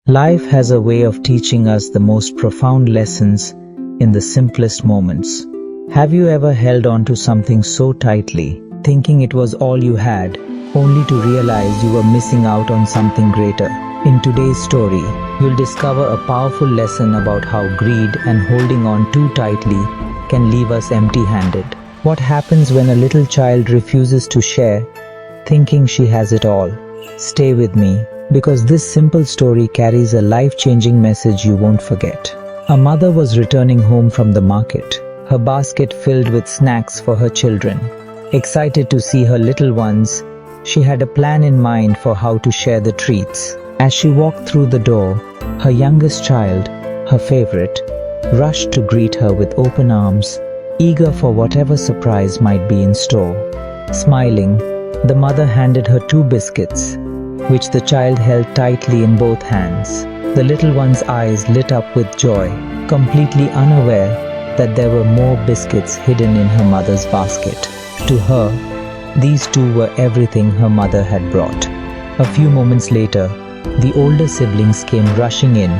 Life has a way of teaching us the most profound lessons in the simplest moments. Have you ever held on to something so tightly, thinking it was all you had, only to realize you were missing out on something greater? In today's story, you'll discover a powerful lesson about how greed and holding on too tightly can leave us empty-handed. What happens when a little child refuses to share, thinking she has it all? Stay with me, because this simple story carries a life-changing message you won't forget. A mother was returning home from the market, her basket filled with snacks for her children. Excited to see her little ones, she had a plan in mind for how to share the treats. As she walked through the door, her youngest child, her favorite, rushed to greet her with open arms, eager for whatever surprise might be in store. Smiling, the mother handed her 2 biscuits, which the child held tightly in both hands. The little one's eyes lit up with joy, completely unaware that there were more biscuits hidden in her mother's basket. To her, these 2 were everything her mother had brought. A few moments later, the older siblings came rushing in,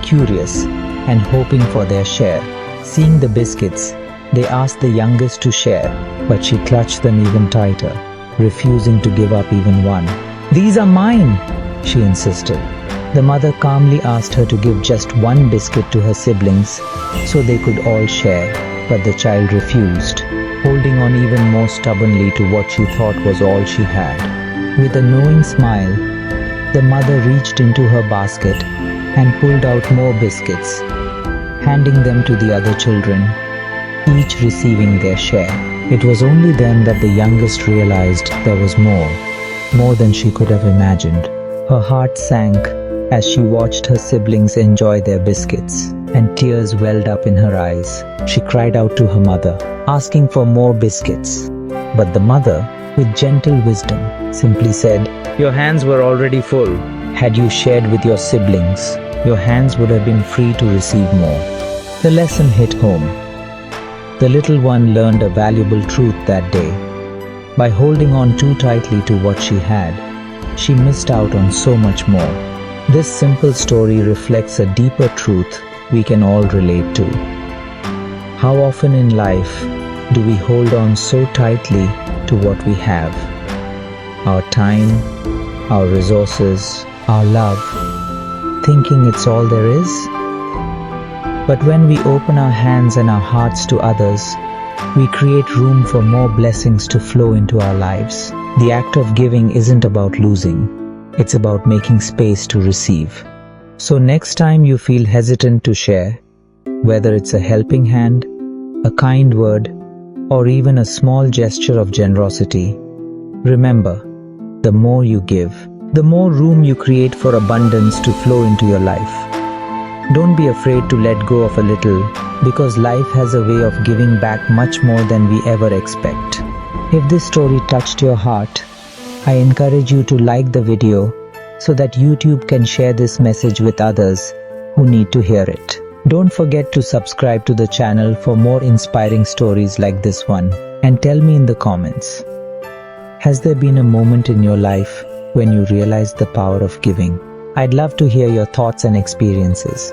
curious and hoping for their share. Seeing the biscuits, they asked the youngest to share, but she clutched them even tighter, refusing to give up even one. "These are mine," she insisted. The mother calmly asked her to give just 1 biscuit to her siblings so they could all share, but the child refused, holding on even more stubbornly to what she thought was all she had. With a knowing smile, the mother reached into her basket and pulled out more biscuits, handing them to the other children, each receiving their share. It was only then that the youngest realized there was more than she could have imagined. Her heart sank as she watched her siblings enjoy their biscuits, and tears welled up in her eyes. She cried out to her mother, asking for more biscuits. But the mother, with gentle wisdom, simply said, "Your hands were already full. Had you shared with your siblings, your hands would have been free to receive more." The lesson hit home. The little one learned a valuable truth that day. By holding on too tightly to what she had, she missed out on so much more. This simple story reflects a deeper truth we can all relate to. How often in life do we hold on so tightly to what we have? Our time, our resources, our love, thinking it's all there is? But when we open our hands and our hearts to others, we create room for more blessings to flow into our lives. The act of giving isn't about losing, it's about making space to receive. So next time you feel hesitant to share, whether it's a helping hand, a kind word, or even a small gesture of generosity, remember, the more you give, the more room you create for abundance to flow into your life. Don't be afraid to let go of a little, because life has a way of giving back much more than we ever expect. If this story touched your heart, I encourage you to like the video so that YouTube can share this message with others who need to hear it. Don't forget to subscribe to the channel for more inspiring stories like this one, and tell me in the comments, has there been a moment in your life when you realized the power of giving? I'd love to hear your thoughts and experiences.